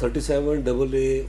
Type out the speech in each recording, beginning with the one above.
37AA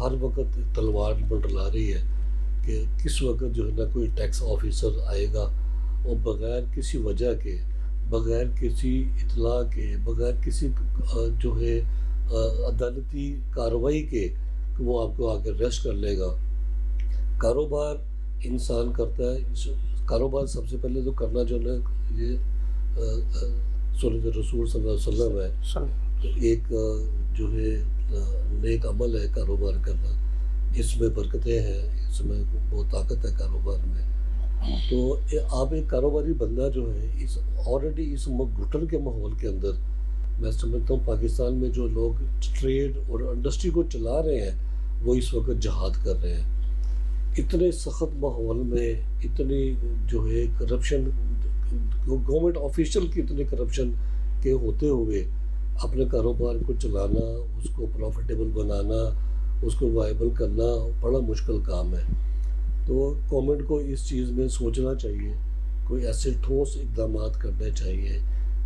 ہر وقت تلوار منڈلا رہی ہے کہ کس وقت جو ہے نا کوئی ٹیکس آفیسر آئے گا اور بغیر کسی وجہ کے، بغیر کسی اطلاع کے، بغیر کسی جو ہے عدالتی کارروائی کے وہ آپ کو آ کے ریسٹ کر لے گا۔ کاروبار انسان کرتا ہے، کاروبار سب سے پہلے تو کرنا جو ہے یہ سنت رسول صلی اللہ علیہ وسلم ہے، ایک جو ہے نیک عمل ہے کاروبار کرنا، اس میں برکتیں ہیں، اس میں بہت طاقت ہے کاروبار میں۔ تو آپ ایک کاروباری بندہ جو ہے آلریڈی اس گھٹن کے ماحول کے اندر، میں سمجھتا ہوں پاکستان میں جو لوگ ٹریڈ اور انڈسٹری کو چلا رہے ہیں وہ اس وقت جہاد کر رہے ہیں۔ اتنے سخت ماحول میں اتنی جو ہے کرپشن، گورنمنٹ آفیشل کی اتنی کرپشن کے ہوتے ہوئے اپنے کاروبار کو چلانا، اس کو پروفیٹیبل بنانا، اس کو وائبل کرنا بڑا مشکل کام ہے۔ تو گورنمنٹ کو اس چیز میں سوچنا چاہیے، کوئی ایسے ٹھوس اقدامات کرنے چاہیے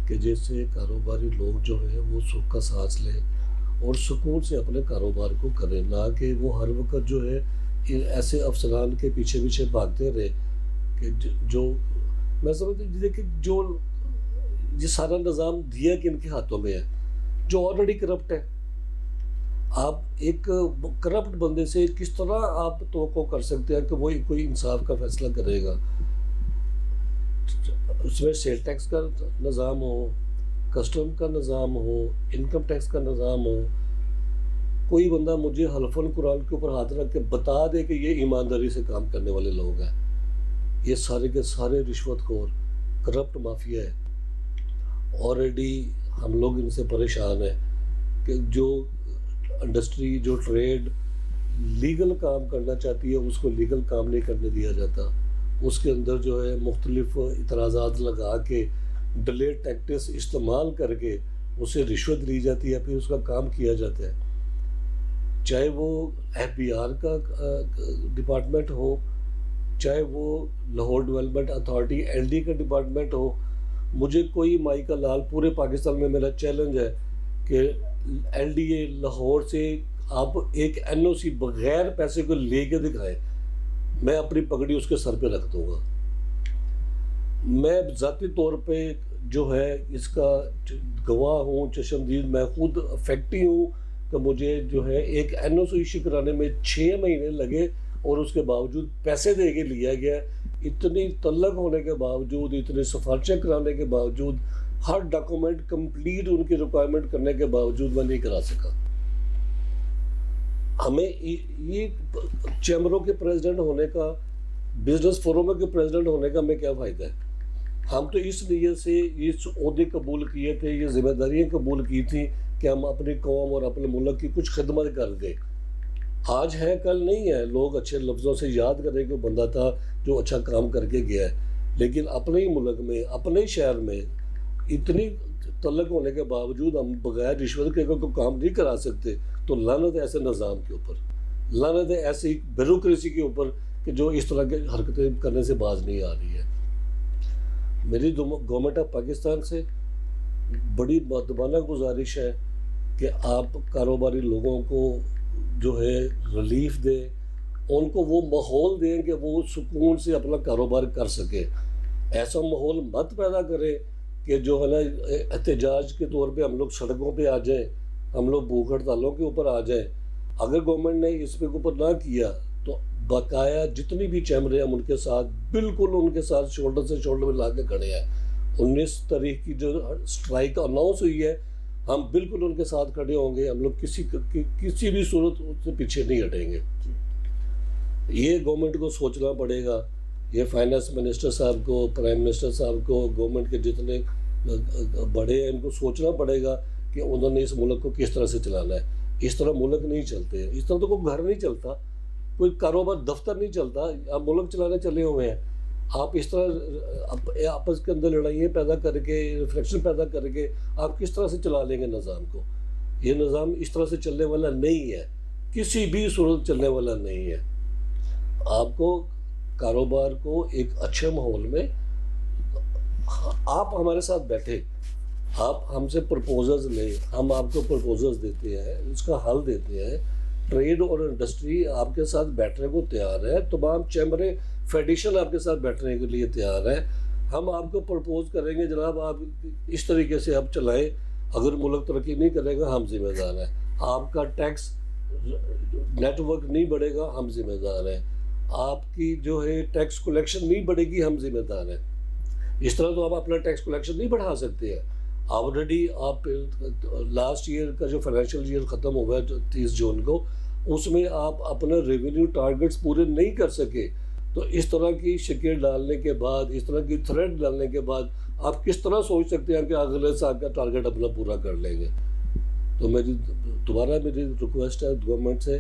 کہ جس سے کاروباری لوگ جو ہیں وہ سکھ کا سانس لیں اور سکون سے اپنے کاروبار کو کریں، نہ کہ وہ ہر وقت جو ہے ایسے افسران کے پیچھے پیچھے بھاگتے رہے کہ جو میں سمجھتا ہوں کہ جو یہ سارا نظام دیا کہ ان کے ہاتھوں میں ہے، جو آلریڈی کرپٹ ہے۔ آپ ایک کرپٹ بندے سے کس طرح آپ توقع کر سکتے ہیں کہ وہ کوئی انصاف کا فیصلہ کرے گا؟ اس میں سیل ٹیکس کا نظام ہو، کسٹم کا نظام ہو، انکم ٹیکس کا نظام ہو، کوئی بندہ مجھے حلفاً قرآن کے اوپر ہاتھ رکھ کے بتا دے کہ یہ ایمانداری سے کام کرنے والے لوگ ہیں، یہ سارے کے سارے رشوت خور کرپٹ مافیا ہے۔ آلریڈی ہم لوگ ان سے پریشان ہیں کہ جو انڈسٹری، جو ٹریڈ لیگل کام کرنا چاہتی ہے اس کو لیگل کام نہیں کرنے دیا جاتا، اس کے اندر جو ہے مختلف اعتراضات لگا کے ڈیلیڈ ٹیکٹس استعمال کر کے اسے رشوت لی جاتی ہے، پھر اس کا کام کیا جاتا ہے، چاہے وہ FBR کا ڈپارٹمنٹ ہو، چاہے وہ لاہور ڈیولپمنٹ اتھارٹی LD کا ڈپارٹمنٹ ہو۔ مجھے کوئی مائی کا لال، پورے پاکستان میں میرا چیلنج ہے کہ LDA لاہور سے آپ ایک NOC بغیر پیسے کو لے کے دکھائیں، میں اپنی پگڑی اس کے سر پہ رکھ دوں گا۔ میں ذاتی طور پہ جو ہے اس کا گواہ ہوں، چشمدید، میں خود افیکٹی ہوں کہ مجھے جو ہے ایک NOC ایشو کرانے میں 6 مہینے لگے اور اس کے باوجود پیسے دے کے لیا گیا، اتنی تلق ہونے کے باوجود، اتنے سفارشیں کرانے کے باوجود، ہر ڈاکومنٹ کمپلیٹ ان کی ریکوائرمنٹ کرنے کے باوجود میں نہیں کرا سکا۔ ہمیں یہ چیمبروں کے پریزیڈنٹ ہونے کا، بزنس فورموں کے پریزیڈنٹ ہونے کا ہمیں کیا فائدہ ہے؟ ہم تو اس لیے سے یہ عہدے قبول کیے تھے، یہ ذمہ داریاں قبول کی تھیں کہ ہم اپنی قوم اور اپنے ملک کی کچھ خدمت کر گئے۔ آج ہے کل نہیں ہے، لوگ اچھے لفظوں سے یاد کریں کہ وہ بندہ تھا جو اچھا کام کر کے گیا ہے، لیکن اپنے ہی ملک میں، اپنے ہی شہر میں اتنی تعلق ہونے کے باوجود ہم بغیر رشوت کے کوئی کام نہیں کرا سکتے، تو لعنت ہے ایسے نظام کے اوپر، لعنت ہے ایسی بیوروکریسی کے اوپر کہ جو اس طرح کی حرکتیں کرنے سے باز نہیں آ رہی ہے۔ میری گورنمنٹ آف پاکستان سے بڑی مؤدبانہ گزارش ہے کہ آپ کاروباری لوگوں کو جو ہے ریلیف دیں، ان کو وہ ماحول دیں کہ وہ سکون سے اپنا کاروبار کر سکے۔ ایسا ماحول مت پیدا کریں کہ جو ہے نا احتجاج کے طور پہ ہم لوگ سڑکوں پہ آ جائیں، ہم لوگ بھوک ہڑتالوں کے اوپر آ جائیں۔ اگر گورنمنٹ نے اس پہ اوپر نہ کیا تو بقایا جتنی بھی چیمبریں ہم ان کے ساتھ، بالکل ان کے ساتھ شولڈر سے شولڈر ملا کے کھڑے ہیں۔ 19 تاریخ کی جو اسٹرائک اناؤنس ہوئی ہے، ہم بالکل ان کے ساتھ کھڑے ہوں گے، ہم لوگ کسی بھی صورت سے پیچھے نہیں ہٹیں گے۔ یہ گورنمنٹ کو سوچنا پڑے گا، یہ فائنانس منسٹر صاحب کو، پرائم منسٹر صاحب کو، گورنمنٹ کے جتنے بڑے ہیں ان کو سوچنا پڑے گا کہ انہوں نے اس ملک کو کس طرح سے چلانا ہے۔ اس طرح ملک نہیں چلتے ہیں، اس طرح تو کوئی گھر نہیں چلتا، کوئی کاروبار دفتر نہیں چلتا، آپ ملک چلانے چلے ہوئے ہیں۔ آپ اس طرح آپس کے اندر لڑائیاں پیدا کر کے، ریفلیکشن پیدا کر کے آپ کس طرح سے چلا لیں گے نظام کو؟ یہ نظام اس طرح سے چلنے والا نہیں ہے، کسی بھی صورت چلنے والا نہیں ہے۔ آپ کو کاروبار کو ایک اچھے ماحول میں، آپ ہمارے ساتھ بیٹھے، آپ ہم سے پرپوزلز لیں، ہم آپ کو پرپوزلز دیتے ہیں، اس کا حل دیتے ہیں ٹریڈ اور انڈسٹری آپ کے ساتھ بیٹھنے کو تیار ہے, تمام چیمبریں فیڈریشن آپ کے ساتھ بیٹھنے کے لیے تیار ہے. ہم آپ کو پرپوز کریں گے جناب آپ اس طریقے سے آپ چلائیں, اگر ملک ترقی نہیں کرے گا ہم ذمہ دار ہیں. آپ کا ٹیکس نیٹ ورک نہیں بڑھے گا ہم ذمہ دار ہیں. آپ کی جو ہے ٹیکس کلیکشن نہیں بڑھے گی ہم ذمہ دار ہیں. اس طرح تو آپ اپنا ٹیکس کلیکشن نہیں بڑھا سکتے ہیں. آلریڈی آپ لاسٹ ایئر کا جو فائنینشیل ایئر ختم ہوا ہے 30 جون کو, اس میں آپ اپنا ریونیو ٹارگٹس پورے نہیں کر سکے. تو اس طرح کی شکل ڈالنے کے بعد, اس طرح کی تھریٹ ڈالنے کے بعد آپ کس طرح سوچ سکتے ہیں کہ اگلے سال کا ٹارگٹ اپنا پورا کر لیں گے. تو میری ریکویسٹ ہے گورنمنٹ سے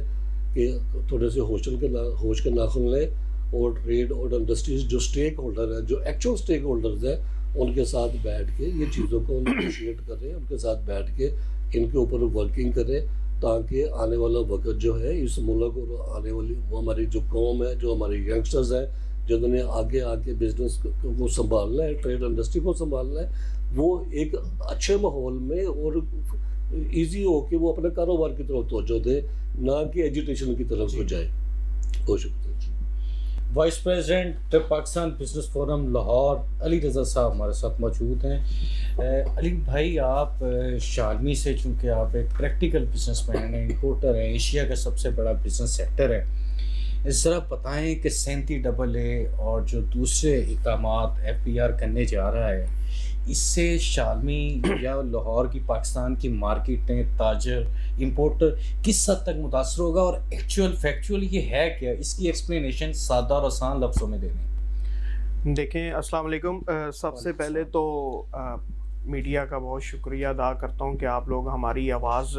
کہ تھوڑے سے ہوش کے ناخن لیں, اور ٹریڈ اور انڈسٹریز جو اسٹیک ہولڈر ہیں, جو ایکچوئل اسٹیک ہولڈرز ہیں, ان کے ساتھ بیٹھ کے یہ چیزوں کو نیگوشیٹ کریں, ان کے ساتھ بیٹھ کے ان کے اوپر ورکنگ کریں, تاکہ آنے والا وقت جو ہے اس ملک اور آنے والی وہ ہماری جو قوم ہے, جو ہمارے ینگسٹرز ہیں جنہوں نے آگے آ کے بزنس کو سنبھالنا ہے, ٹریڈ انڈسٹری کو سنبھالنا ہے, وہ ایک اچھے ماحول میں اور ایزی ہو کے وہ اپنے کاروبار کی طرف توجہ دے, نہ کہ ایجوٹیشن کی طرف ہو جائے. بہت شکریہ. Vice president Pakistan business forum Lahore Ali Raza sahib ہمارے ساتھ موجود ہیں. علی بھائی, آپ شالمی سے, چونکہ آپ ایک پریکٹیکل بزنس مین ہیں, امپورٹر ہیں, ایشیا کا سب سے بڑا بزنس سیکٹر ہے, ذرا بتائیں کہ 37AA اور جو دوسرے اقدامات FPR کرنے جا رہا ہے, اس سے شالمی یا لاہور کی پاکستان کی مارکیٹیں, تاجر, امپورٹر کس حد تک متاثر ہوگا, اور فیکچوئل یہ ہے کیا, اس کی ایکسپلینیشن سادہ اور آسان لفظوں میں دے دیں. دیکھیں, السلام علیکم. سب سے پہلے تو میڈیا کا بہت شکریہ ادا کرتا ہوں کہ آپ لوگ ہماری آواز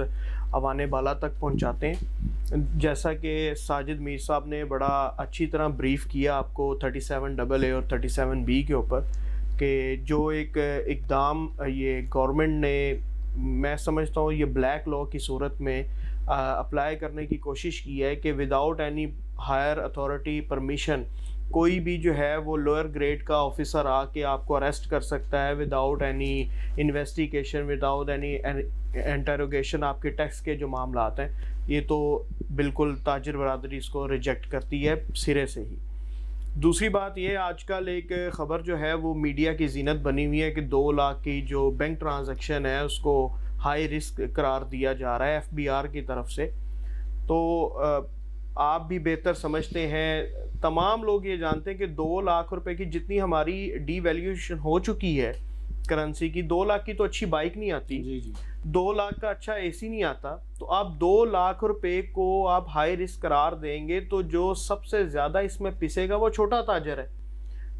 اوان بالا تک پہنچاتے ہیں. جیسا کہ ساجد میر صاحب نے بڑا اچھی طرح بریف کیا آپ کو 37AA اور 37B کے اوپر, کہ جو ایک اقدام یہ گورنمنٹ نے, میں سمجھتا ہوں یہ بلیک لا کی صورت میں اپلائی کرنے کی کوشش کی ہے, کہ without any higher authority permission کوئی بھی جو ہے وہ لوئر گریڈ کا آفیسر آ کے آپ کو اریسٹ کر سکتا ہے without any investigation, without any interrogation. آپ کے ٹیکس کے جو معاملات ہیں, یہ تو بالکل تاجر برادری اس کو ریجیکٹ کرتی ہے سرے سے ہی. دوسری بات یہ, آج کل ایک خبر جو ہے وہ میڈیا کی زینت بنی ہوئی ہے کہ 2 لاکھ کی جو بینک ٹرانزیکشن ہے اس کو ہائی رسک قرار دیا جا رہا ہے FBR کی طرف سے. تو آپ بھی بہتر سمجھتے ہیں, تمام لوگ یہ جانتے ہیں کہ 2 لاکھ روپے کی جتنی ہماری ڈی ویلیویشن ہو چکی ہے کرنسی کی, 2 لاکھ کی تو اچھی بائک نہیں آتی, 2 لاکھ کا اچھا AC نہیں آتا. تو آپ 2 لاکھ روپے کو آپ ہائی رسک قرار دیں گے, تو جو سب سے زیادہ اس میں پسے گا وہ چھوٹا تاجر ہے,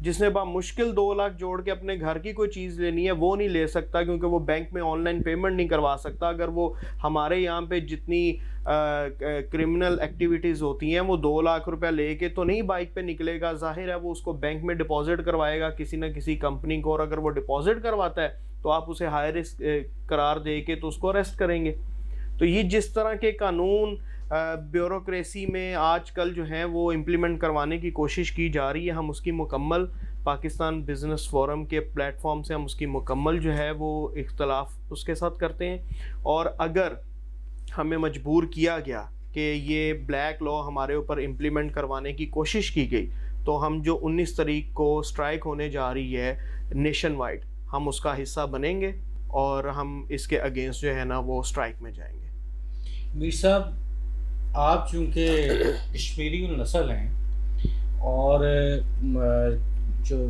جس نے مشکل 2 لاکھ جوڑ کے اپنے گھر کی کوئی چیز لینی ہے, وہ نہیں لے سکتا, کیونکہ وہ بینک میں آن لائن پیمنٹ نہیں کروا سکتا. اگر وہ ہمارے یہاں پہ جتنی کرمنل ایکٹیویٹیز ہوتی ہیں, وہ 2 لاکھ روپے لے کے تو نہیں بائک پہ نکلے گا, ظاہر ہے وہ اس کو بینک میں ڈپازٹ کروائے گا کسی نہ کسی کمپنی کو, اور اگر وہ ڈپازٹ کرواتا ہے تو آپ اسے ہائی رسک قرار دے کے تو اس کو اریسٹ کریں گے. تو یہ جس طرح کے قانون بیوروکریسی میں آج کل جو ہیں وہ امپلیمنٹ کروانے کی کوشش کی جا رہی ہے, ہم اس کی مکمل پاکستان بزنس فورم کے پلیٹ فارم سے ہم اس کی مکمل جو ہے وہ اختلاف اس کے ساتھ کرتے ہیں. اور اگر ہمیں مجبور کیا گیا کہ یہ بلیک لا ہمارے اوپر امپلیمنٹ کروانے کی کوشش کی گئی, تو ہم جو 19 تاریخ کو اسٹرائک ہونے جا رہی ہے نیشن وائڈ, ہم اس کا حصہ بنیں گے اور ہم اس کے اگینسٹ جو ہے نا وہ اسٹرائک میں جائیں گے. میر صاحب, آپ چونکہ کشمیری النسل ہیں اور جو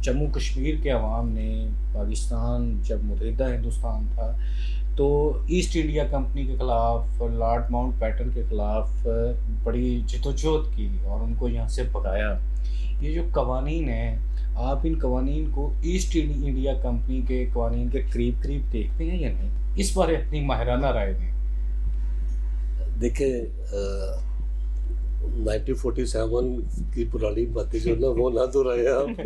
جموں کشمیر کے عوام نے, پاکستان جب متحدہ ہندوستان تھا تو ایسٹ انڈیا کمپنی کے خلاف, لارڈ ماؤنٹ بیٹن کے خلاف بڑی جدوجہد کی اور ان کو یہاں سے بھگایا. یہ جو قوانین ہیں, آپ ان قوانین کو ایسٹ انڈیا کمپنی کے قوانین کے قریب دیکھتے ہیں یا نہیں؟ اس بارے اپنی ماہرانہ رائے دیں. دیکھیں, 1947 کی پرانی باتیں جو نا وہ نہ دہرائیں آپ.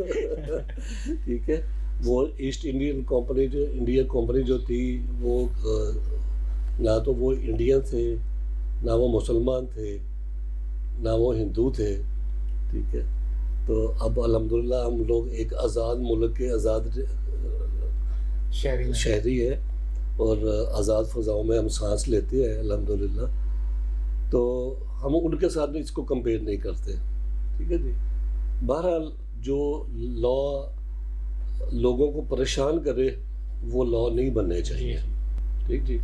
ٹھیک ہے, وہ ایسٹ انڈین کمپنی جو انڈیا کمپنی جو تھی, وہ نہ تو وہ انڈین تھے, نہ وہ مسلمان تھے, نہ وہ ہندو تھے. ٹھیک ہے, تو اب الحمدللہ ہم لوگ ایک آزاد ملک کے آزاد شہری ہے اور آزاد فضاؤں میں ہم سانس لیتے ہیں الحمدللہ. تو ہم ان کے ساتھ اس کو کمپیئر نہیں کرتے. ٹھیک ہے جی. بہرحال جو لا لوگوں کو پریشان کرے وہ لا نہیں بننے چاہیے. ٹھیک جی.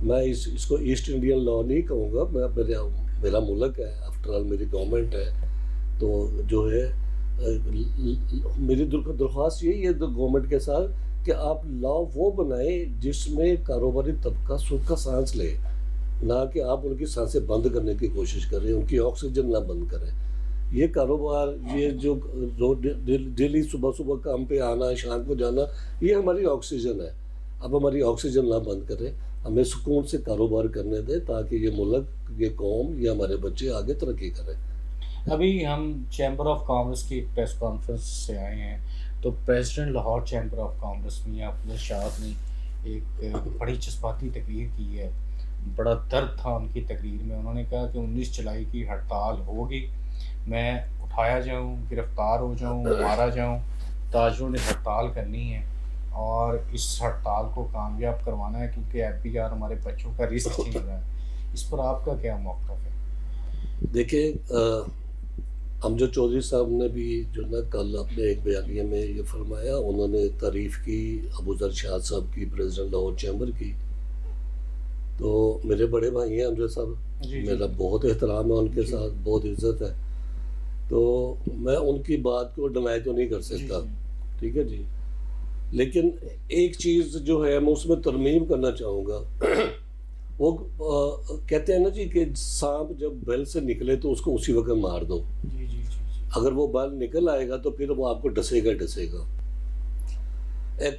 میں اس کو ایسٹ انڈین لا نہیں کہوں گا. میرا ملک ہے, آفٹر آل میری گورنمنٹ ہے. تو جو ہے میری درخواست یہی ہے گورنمنٹ کے ساتھ کہ آپ لا وہ بنائیں جس میں کاروباری طبقہ سکھ کا سانس لے, نہ کہ آپ ان کی سانسیں بند کرنے کی کوشش کریں, ان کی آکسیجن نہ بند کریں. یہ کاروبار, یہ جو ڈیلی صبح کام پہ آنا, شام کو جانا, یہ ہماری آکسیجن ہے. اب ہماری آکسیجن نہ بند کریں, ہمیں سکون سے کاروبار کرنے دیں تاکہ یہ ملک, یہ قوم, یہ ہمارے بچے آگے ترقی کریں. ابھی ہم چیمبر آف کامرس کی ایک پریس کانفرنس سے آئے ہیں, تو president Lahore chamber of commerce میاں افضل شاد نے ایک بڑی جذباتی تقریر کی ہے. بڑا درد تھا ان کی تقریر میں. انہوں نے کہا کہ 19 جولائی کی ہڑتال ہوگی, میں اٹھایا جاؤں, گرفتار ہو جاؤں, مارا جاؤں, تاجروں نے ہڑتال کرنی ہے اور اس ہڑتال کو کامیاب کروانا ہے, کیونکہ FBR ہمارے بچوں کا رزق چھین رہا ہے. اس پر آپ کا کیا موقف ہے؟ دیکھیں, امجد چودھری صاحب نے بھی جو نا کل اپنے ایک بیانیے میں یہ فرمایا, انہوں نے تعریف کی ابوذر شاد صاحب کی, پریزیڈنٹ لاہور چیمبر کی. تو میرے بڑے بھائی ہیں امجد صاحب, میرا بہت احترام ہے ان کے ساتھ, بہت عزت ہے. تو میں ان کی بات کو ڈینائی تو نہیں کر سکتا. ٹھیک ہے جی. لیکن ایک چیز جو ہے میں اس میں ترمیم کرنا چاہوں گا. وہ کہتے ہیں نا جی کہ سانپ جب بیل سے نکلے تو اس کو اسی وقت مار دو. اگر وہ بیل نکل آئے گا تو پھر وہ آپ کو ڈسے گا.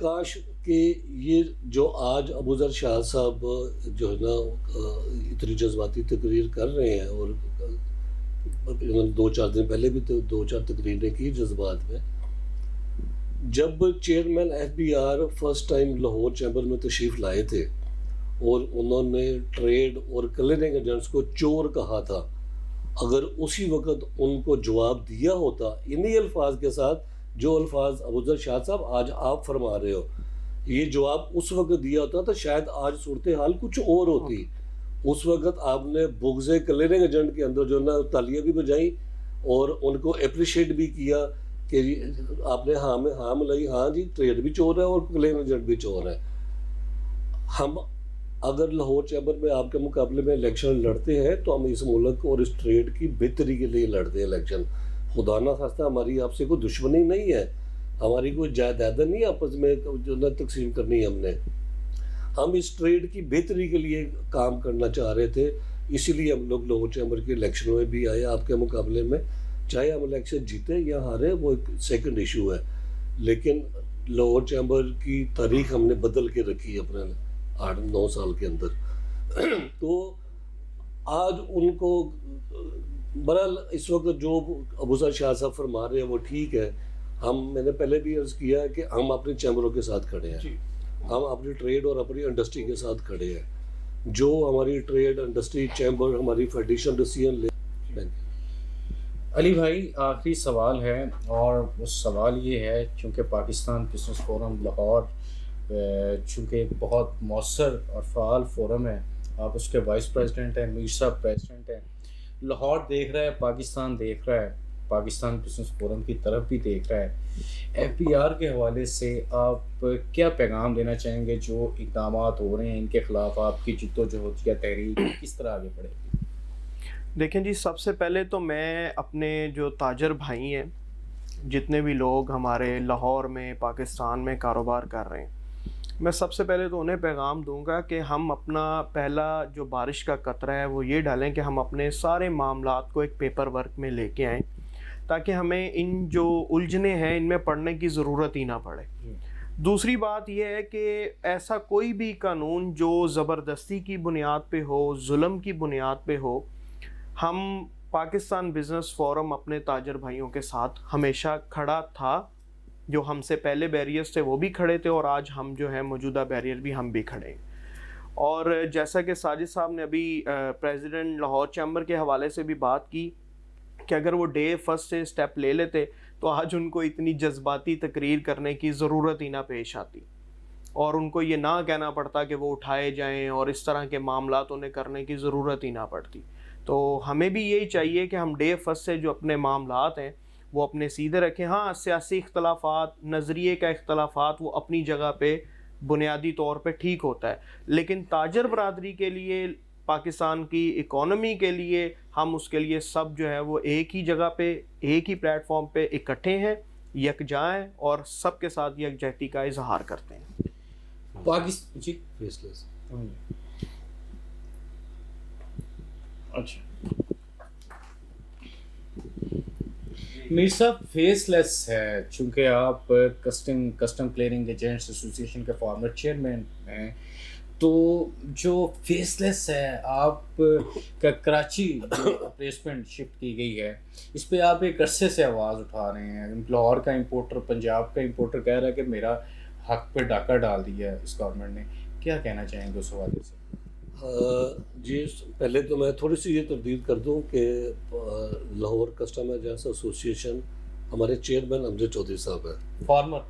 کاش کہ یہ جو آج ابوذر شاہ صاحب جو ہے نا اتنی جذباتی تقریر کر رہے ہیں, اور انہوں نے 2-4 دن پہلے بھی 2-4 تقریریں کی جذبات میں. جب chairman FBR first time Lahore chamber میں تشریف لائے تھے اور انہوں نے ٹریڈ اور کلیننگ ایجنٹس کو چور کہا تھا, اگر اسی وقت ان کو جواب دیا ہوتا انہی الفاظ کے ساتھ جو الفاظ ابوذر شاہ صاحب آج آپ فرما رہے ہو, یہ جواب اس وقت دیا ہوتا تو شاید آج صورتحال کچھ اور ہوتی. اس وقت آپ نے بغض کلیننگ ایجنٹ کے اندر جو نا تالیاں بھی بجائیں اور ان کو اپریشیٹ بھی کیا کہ آپ نے ہاں ملائی, ہاں جی ٹریڈ بھی چور ہے اور کلیننگ ایجنٹ بھی چور ہے. ہم اگر لاہور چیمبر میں آپ کے مقابلے میں الیکشن لڑتے ہیں تو ہم اس ملک اور اس ٹریڈ کی بہتری کے لیے لڑتے ہیں الیکشن. خدا نہ خواستہ ہماری آپ سے کوئی دشمنی نہیں ہے, ہماری کوئی جائیدادیں نہیں آپس میں جو نہ تقسیم کرنی ہے. ہم اس ٹریڈ کی بہتری کے لیے کام کرنا چاہ رہے تھے, اسی لیے ہم لوگ لاہور چیمبر کے الیکشنوں میں بھی آئے آپ کے مقابلے میں. چاہے ہم الیکشن جیتے یا ہارے وہ ایک سیکنڈ ایشو ہے, لیکن لاہور چیمبر کی تاریخ ہم نے بدل کے رکھی اپنے 8-9 سال کے اندر. تو آج ان کو برحال اس وقت جو ابوذر شاہ صاحب فرما رہے ہیں وہ ٹھیک ہے. میں نے پہلے بھی عرض کیا ہے کہ ہم اپنے چیمبروں کے ساتھ کھڑے ہیں, ہم اپنی ٹریڈ اور اپنی انڈسٹری کے ساتھ کھڑے ہیں. جو ہماری ٹریڈ انڈسٹری چیمبر ہماری فیڈریشن ڈیسیژن لے. علی بھائی, آخری سوال ہے, اور وہ سوال یہ ہے, چونکہ پاکستان بزنس فورم لاہور چونکہ ایک بہت مؤثر اور فعال فورم ہے, آپ اس کے وائس پریزیڈنٹ ہیں, میر صاحب پریزیڈنٹ ہیں, لاہور دیکھ رہا ہے, پاکستان دیکھ رہا ہے, پاکستان بزنس فورم کی طرف بھی دیکھ رہا ہے. FBR کے حوالے سے آپ کیا پیغام دینا چاہیں گے؟ جو اقدامات ہو رہے ہیں ان کے خلاف آپ کی جدوجہد یا تحریک کس طرح آگے بڑھے گی؟ دیکھیں جی, سب سے پہلے تو میں اپنے جو تاجر بھائی ہیں, جتنے بھی لوگ ہمارے لاہور میں پاکستان میں کاروبار کر رہے ہیں, میں سب سے پہلے تو انہیں پیغام دوں گا کہ ہم اپنا پہلا جو بارش کا قطرہ ہے وہ یہ ڈالیں کہ ہم اپنے سارے معاملات کو ایک پیپر ورک میں لے کے آئیں, تاکہ ہمیں ان جو الجھنے ہیں ان میں پڑھنے کی ضرورت ہی نہ پڑے. دوسری بات یہ ہے کہ ایسا کوئی بھی قانون جو زبردستی کی بنیاد پہ ہو, ظلم کی بنیاد پہ ہو, ہم پاکستان بزنس فورم اپنے تاجر بھائیوں کے ساتھ ہمیشہ کھڑا تھا. جو ہم سے پہلے بیریئرز تھے وہ بھی کھڑے تھے, اور آج ہم جو ہیں موجودہ بیریئر بھی ہم بھی کھڑے ہیں. اور جیسا کہ ساجد صاحب نے ابھی پریزیڈنٹ لاہور چیمبر کے حوالے سے بھی بات کی کہ اگر وہ ڈے فرسٹ سے سٹیپ لے لیتے تو آج ان کو اتنی جذباتی تقریر کرنے کی ضرورت ہی نہ پیش آتی, اور ان کو یہ نہ کہنا پڑتا کہ وہ اٹھائے جائیں, اور اس طرح کے معاملات انہیں کرنے کی ضرورت ہی نہ پڑتی. تو ہمیں بھی یہی چاہیے کہ ہم ڈے فرسٹ سے جو اپنے معاملات ہیں وہ اپنے سیدھے رکھیں. ہاں سیاسی اختلافات, نظریے کا اختلافات وہ اپنی جگہ پہ بنیادی طور پہ ٹھیک ہوتا ہے, لیکن تاجر برادری کے لیے, پاکستان کی اکانومی کے لیے, ہم اس کے لیے سب جو ہے وہ ایک ہی جگہ پہ, ایک ہی پلیٹ فارم پہ اکٹھے ہیں, یکجا ہیں, اور سب کے ساتھ یکجہتی کا اظہار کرتے ہیں. پاکستان جی فیس لیس. اچھا میر صاحب, فیس لیس ہے چونکہ آپ کسٹم کلیئرنگ ایجنٹس ایسوسیشن کے فارمر چیئرمین ہیں, تو جو فیس لیس ہے آپ کا کراچی جو پلیسمنٹ شفٹ کی گئی ہے, اس پہ آپ ایک عرصے سے آواز اٹھا رہے ہیں. لاہور کا امپورٹر, پنجاب کا امپورٹر کہہ رہا ہے کہ میرا حق پہ ڈاکہ ڈال دیا ہے اس گورنمنٹ نے. کیا کہنا چاہیں گے اس حوالے سے؟ جی پہلے تو میں تھوڑی سی یہ تردید کر دوں کہ لاہور کسٹم ایجنٹس ایسوسیشن ہمارے چیئرمین امجد چودھری صاحب ہیں. فارمر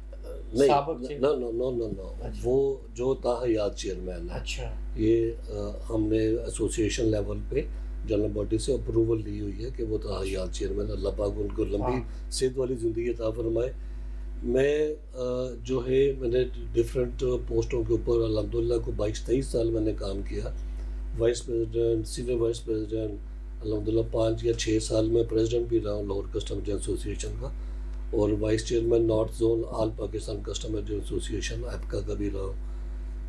نہیں, نو وہ جو تاحیات چیئرمین ہے. اچھا, یہ ہم نے ایسوسیشن لیول پہ جنرل باڈی سے اپروول لی ہوئی ہے کہ وہ تاحیات چیئرمین, اللہ پاک ان کو لمبی صحت والی زندگی عطا فرمائے. میں جو ہے میں نے ڈفرینٹ پوسٹوں کے اوپر الحمدللہ کو 22-23 سال میں نے کام کیا. Vice president, senior vice president, الحمدللہ 5 یا 6 سال میں پریزیڈنٹ بھی رہا ہوں لاہور کسٹم ایجنٹ ایسوسیشن کا, اور وائس چیئرمین نارتھ زون آل پاکستان کسٹم ایجنٹ ایسوسیشن ایپکا کا بھی رہا ہوں.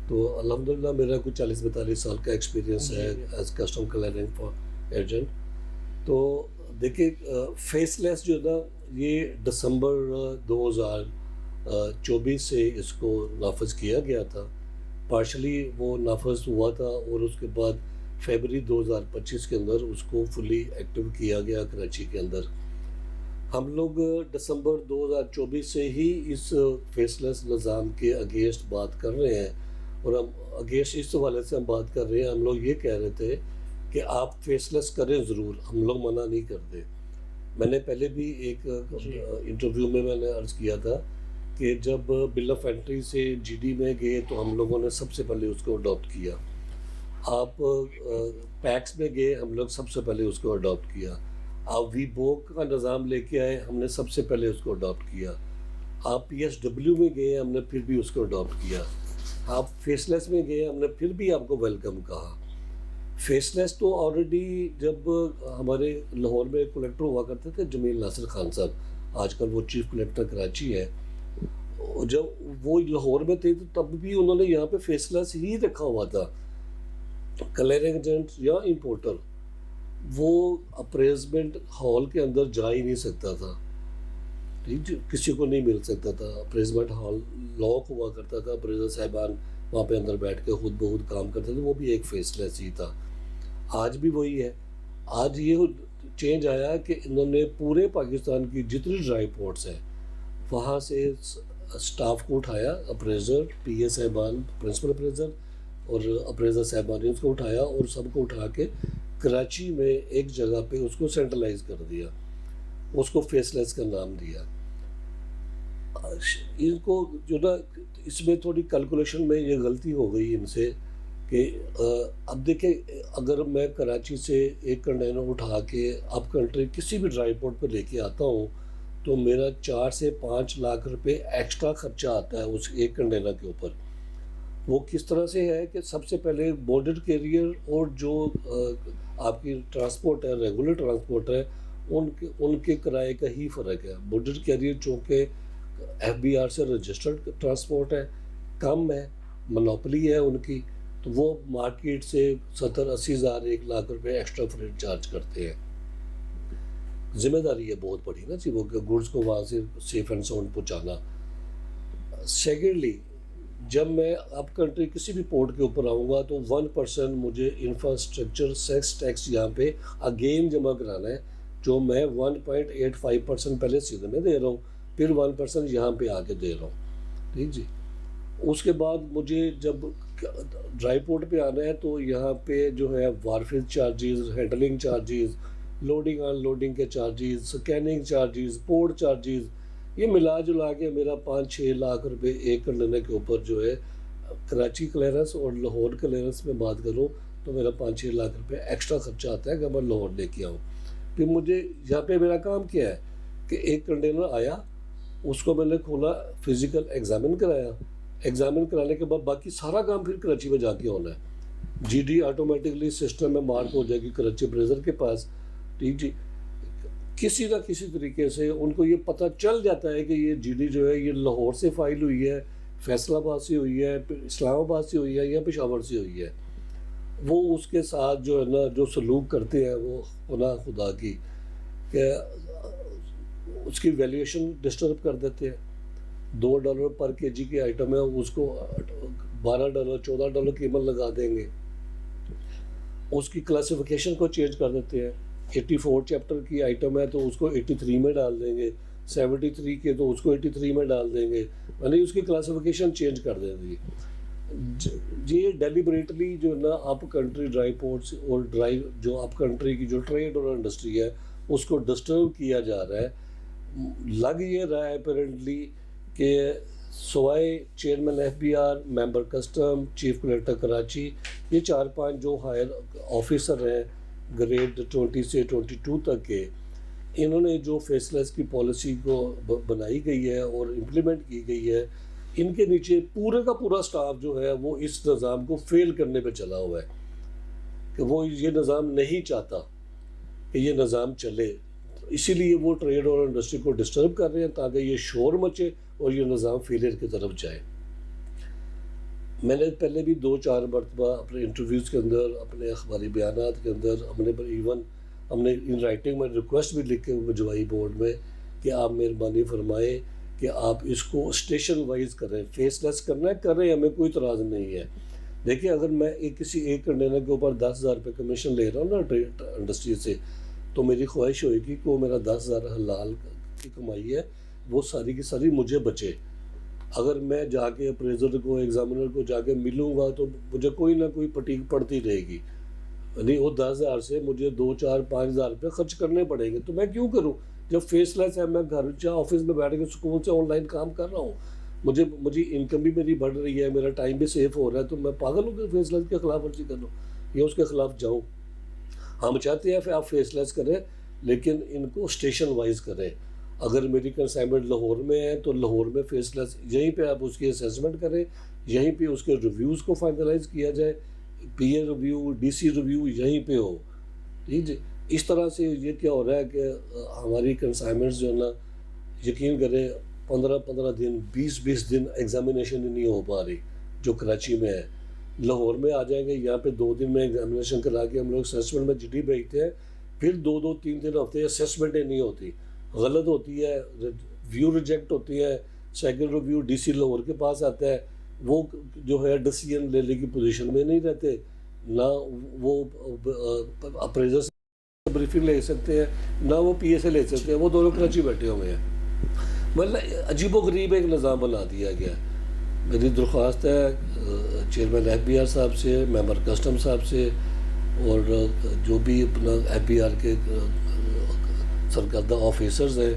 تو الحمدللہ میرا کچھ 40-42 سال کا ایکسپیرینس ہے as custom clearing for agent. تو دیکھیے فیس لیس جو ہے نا, یہ دسمبر 2024 سے اس کو نافذ کیا گیا تھا. پارشلی وہ نافذ ہوا تھا, اور اس کے بعد فیبری 2025 کے اندر اس کو فلی ایکٹیو کیا گیا کراچی کے اندر. ہم لوگ دسمبر 2024 سے ہی اس فیس لیس نظام کے اگینسٹ بات کر رہے ہیں, اور ہم اگینسٹ اس حوالے سے ہم بات کر رہے ہیں. ہم لوگ یہ کہہ رہے تھے کہ آپ فیس لیس کریں ضرور, ہم لوگ منع نہیں کرتے. میں نے پہلے بھی ایک انٹرویو میں نے عرض کیا تھا کہ جب بل آف اینٹری سے جی ڈی میں گئے تو ہم لوگوں نے سب سے پہلے اس کو اڈاپٹ کیا. آپ پیکس میں گئے, ہم لوگ سب سے پہلے اس کو اڈاپٹ کیا. آپ وی بوک کا نظام لے کے آئے, ہم نے سب سے پہلے اس کو اڈاپٹ کیا. آپ پی ایس ڈبلیو میں گئے, ہم نے پھر بھی اس کو اڈاپٹ کیا. آپ فیس لیس میں گئے, ہم نے پھر بھی آپ کو ویلکم کہا. فیس لیس تو آلریڈی جب ہمارے لاہور میں کلیکٹر ہوا کرتے تھے جمیل ناصر خان صاحب, آج کل وہ چیف کلیکٹر کراچی ہے, جب وہ لاہور میں تھے تو تب بھی انہوں نے یہاں پہ فیس لیس ہی رکھا ہوا تھا. کلیئرنگ ایجنٹ یا امپورٹر وہ اپریزمنٹ ہال کے اندر جا ہی نہیں سکتا تھا, ٹھیک, کسی کو نہیں مل سکتا تھا. اپریزمنٹ ہال لاک ہوا کرتا تھا, اپریزر صاحبان وہاں پہ اندر بیٹھ کے خود بخود کام کرتے تھے, وہ بھی ایک فیس لیس ہی تھا. آج بھی وہی ہے. آج یہ چینج آیا کہ انہوں نے پورے پاکستان کی جتنی ڈرائی پورٹس ہیں وہاں سے اسٹاف کو اٹھایا, اپریزر, پی اے صاحبان, پرنسپل اپریزر اور اپریزر صاحبان نے اس کو اٹھایا اور سب کو اٹھا کے کراچی میں ایک جگہ پہ اس کو سینٹرلائز کر دیا, اس کو فیس لیس کا نام دیا. ان کو جو نا اس میں تھوڑی کیلکولیشن میں یہ غلطی ہو گئی ان سے کہ اب دیکھیں اگر میں کراچی سے ایک کنٹینر اٹھا کے اپ کنٹری کسی بھی ڈرائی پورٹ پہ لے کے آتا ہوں تو میرا 4 سے 5 لاکھ روپے ایکسٹرا خرچہ آتا ہے اس ایک کنٹینر کے اوپر. وہ کس طرح سے ہے کہ سب سے پہلے بورڈر کیریئر اور جو آپ کی ٹرانسپورٹ ہے, ریگولر ٹرانسپورٹ ہے, ان کے کرائے کا ہی فرق ہے. بورڈر کیریئر چونکہ ایف بی آر سے رجسٹرڈ ٹرانسپورٹ ہے, کم ہے, منوپلی ہے ان کی, تو وہ مارکیٹ سے 70-80 ہزار 1 لاکھ روپے ایکسٹرا فریٹ چارج کرتے ہیں. ذمہ داری ہے بہت بڑی نا جی, وہ گوڈس کو وہاں سے سیف اینڈ ساؤنڈ پہنچانا. سیکنڈلی جب میں اپ کنٹری کسی بھی پورٹ کے اوپر آؤں گا تو 1% مجھے انفراسٹرکچر سیکس ٹیکس یہاں پہ اگین جمع کرانا ہے, جو میں 1.85% پہلے سیدھے میں دے رہا ہوں, پھر 1% یہاں پہ آ کے دے رہا ہوں, ٹھیک جی. اس کے بعد مجھے جب ڈرائی پورٹ پہ آنا ہے تو یہاں پہ جو ہے وارفیج چارجز, ہینڈلنگ چارجز, لوڈنگ ان لوڈنگ کے charges, scanning charges, port charges, یہ ملا جلا کے میرا 5-6 لاکھ روپے ایک کنٹینر کے اوپر جو ہے. کراچی کلیئرنس اور لاہور کلیئرنس میں بات کروں تو میرا 5-6 لاکھ روپے ایکسٹرا خرچہ آتا ہے کہ میں لاہور لے کے آؤں. پھر مجھے یہاں پہ میرا کام کیا ہے کہ ایک کنٹینر آیا, اس کو میں نے کھولا, فزیکل ایگزامن کرایا, ایگزامن کرانے کے بعد باقی سارا کام پھر کراچی میں جا کے ہونا ہے. جی ڈی آٹومیٹکلی سسٹم میں مارک ہو جائے گی کراچی اپریزر کے پاس. ٹھیک جی, کسی نہ کسی طریقے سے ان کو یہ پتہ چل جاتا ہے کہ یہ جی ڈی جو ہے یہ لاہور سے فائل ہوئی ہے, فیصل آباد سے ہوئی ہے, اسلام آباد سے ہوئی ہے یا پشاور سے ہوئی ہے. وہ اس کے ساتھ جو ہے نا جو سلوک کرتے ہیں وہ پناہ خدا کی کہ اس کی ویلیویشن ڈسٹرب کر دیتے ہیں. $2 پر کے جی کی آئٹم ہے, اس کو $12 $14 قیمت لگا دیں گے. اس کی کلاسیفیکیشن کو چینج کر دیتے ہیں. 84 چیپٹر کی آئٹم ہے تو اس کو 83 میں ڈال دیں گے, 73 کے تو اس کو 83 میں ڈال دیں گے, یعنی اس کی کلاسیفیکیشن چینج کر دیں گے. یہ ڈیلیبریٹلی جو نا اپ کنٹری ڈرائی پورٹس اور ڈرائی جو اپ کنٹری کی جو ٹریڈ اور انڈسٹری ہے اس کو ڈسٹرب کیا جا رہا ہے. لگ یہ رہا ہے اپیرنٹلی کہ سوائے chairman F B R, member custom, chief collector Karachi, یہ 4-5 جو ہائر آفیسر ہیں گریڈ 20 سے 22 تک کے, انہوں نے جو فیس لیس کی پالیسی کو بنائی گئی ہے اور امپلیمنٹ کی گئی ہے, ان کے نیچے پورے کا پورا سٹاف جو ہے وہ اس نظام کو فیل کرنے پہ چلا ہوا ہے کہ وہ یہ نظام نہیں چاہتا کہ یہ نظام چلے. اسی لیے وہ ٹریڈ اور انڈسٹری کو ڈسٹرب کر رہے ہیں تاکہ یہ شور مچے اور یہ نظام فیلئر کی طرف جائے. میں نے پہلے بھی 2-4 مرتبہ اپنے انٹرویوز کے اندر, اپنے اخباری بیانات کے اندر ہم نے ان رائٹنگ میں ریکویسٹ بھی لکھ کے بھجوائی بورڈ میں کہ آپ مہربانی فرمائیں کہ آپ اس کو اسٹیشن وائز کریں. فیس لیس کرنا ہے کریں, ہمیں کوئی اعتراض نہیں ہے. دیکھیں اگر میں کسی ایک کنٹینر کے اوپر 10,000 روپے کمیشن لے رہا ہوں نا ٹریڈ انڈسٹری سے, تو میری خواہش ہوئے گی کہ وہ میرا 10,000 حلال کی کمائی ہے وہ ساری کی ساری مجھے بچے. اگر میں جا کے اپریزر کو, ایگزامنر کو جا کے ملوں گا تو مجھے کوئی نہ کوئی پٹیک پڑتی رہے گی, یعنی وہ 10,000 سے مجھے 2-4-5,000 روپے خرچ کرنے پڑیں گے. تو میں کیوں کروں جب فیس لیس ہے؟ میں گھر جا آفس میں بیٹھ کے سکون سے آن لائن کام کر رہا ہوں, مجھے انکم بھی میری بڑھ رہی ہے, میرا ٹائم بھی سیف ہو رہا ہے, تو میں پاگل ہوں کہ فیس لیس کے خلاف ورزی کر لوں یا اس کے خلاف جاؤں. ہم چاہتے ہیں کہ آپ فیس لیس کریں لیکن ان کو اسٹیشن وائز کریں. اگر میری کنسائنمنٹ لاہور میں ہے تو لاہور میں فیس لیس یہیں پہ آپ اس کی اسیسمنٹ کریں, یہیں پہ اس کے ریویوز کو فائنلائز کیا جائے, P A review, D C review یہیں پہ ہو. ٹھیک ہے, اس طرح سے یہ کیا ہو رہا ہے کہ ہماری کنسائنمنٹس جو ہے نا, یقین کریں 15 دن 20 دن ایگزامینیشن ہی نہیں ہو پا رہی جو کراچی میں ہے. لاہور میں آ جائیں گے, یہاں پہ 2 دن میں ایگزامینیشن کرا کے ہم لوگ اسیسمنٹ میں چٹھی بھیجتے ہیں, پھر 2-3 ہفتے اسیسمنٹیں نہیں ہوتی, غلط ہوتی ہے, ویو ریجیکٹ ہوتی ہے. Second review D C Lahore کے پاس آتا ہے, وہ جو ہے ڈیسیژن لینے کی پوزیشن میں نہیں رہتے, نہ وہ اپریزر سے بریفنگ لے سکتے ہیں نہ وہ پی اے سے لے سکتے ہیں, وہ دونوں کراچی بیٹھے ہوئے ہیں. مطلب عجیب و غریب ایک نظام بنا دیا گیا. میری درخواست ہے چیئرمین ایف بی آر صاحب سے, ممبر کسٹم صاحب سے, اور جو بھی اپنا ایف بی آر کے سرکردہ آفیسرز ہیں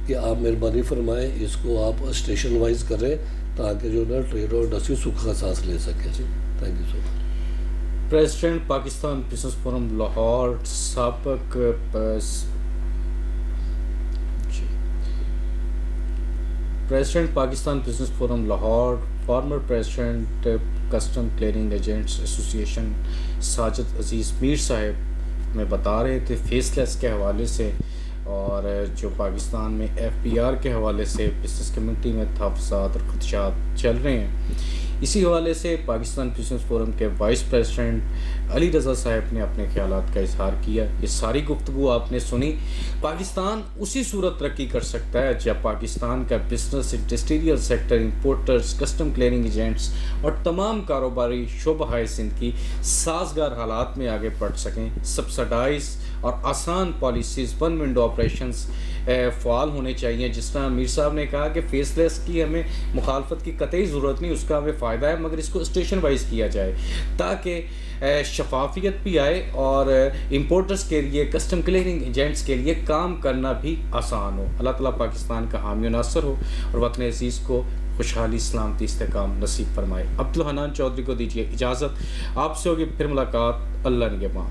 کہ آپ مہربانی فرمائیں اس کو آپ اسٹیشن وائز کریں تاکہ جو نا ٹریڈ اور انڈسٹری سکھ کا سانس لے سکے. Thank you so much. President Pakistan business forum Lahore سابق president Pakistan business forum Lahore, former president custom clearing agents association Sajid عزیز میر صاحب میں بتا رہے تھے فیس لیس کے حوالے سے اور جو پاکستان میں ایف پی آر کے حوالے سے بزنس کمیونٹی میں تحفظات اور خدشات چل رہے ہیں. اسی حوالے سے پاکستان بزنس فورم کے وائس پریزیڈنٹ علی رضا صاحب نے اپنے خیالات کا اظہار کیا. یہ ساری گفتگو آپ نے سنی. پاکستان اسی صورت ترقی کر سکتا ہے جب پاکستان کا business, industrial sector, importers, custom clearing agents اور تمام کاروباری شعبہ زندگی سازگار حالات میں آگے بڑھ سکیں. سبسڈائز اور آسان پالیسیز, ون ونڈو آپریشنز فعال ہونے چاہیے. جس طرح میر صاحب نے کہا کہ فیس لیس کی ہمیں مخالفت کی قطعی ضرورت نہیں, اس کا ہمیں فائدہ ہے, مگر اس کو اسٹیشن وائز کیا جائے تاکہ شفافیت بھی آئے اور امپورٹرز کے لیے, کسٹم کلیئرنگ ایجنٹس کے لیے کام کرنا بھی آسان ہو. اللہ تعالیٰ پاکستان کا حامی و ناصر ہو اور وطن عزیز کو خوشحالی سلامتی استحکام نصیب فرمائے۔ عبدالحنان چودھری کو دیجیے اجازت، آپ سے ہوگی پھر ملاقات، اللہ نگہبان۔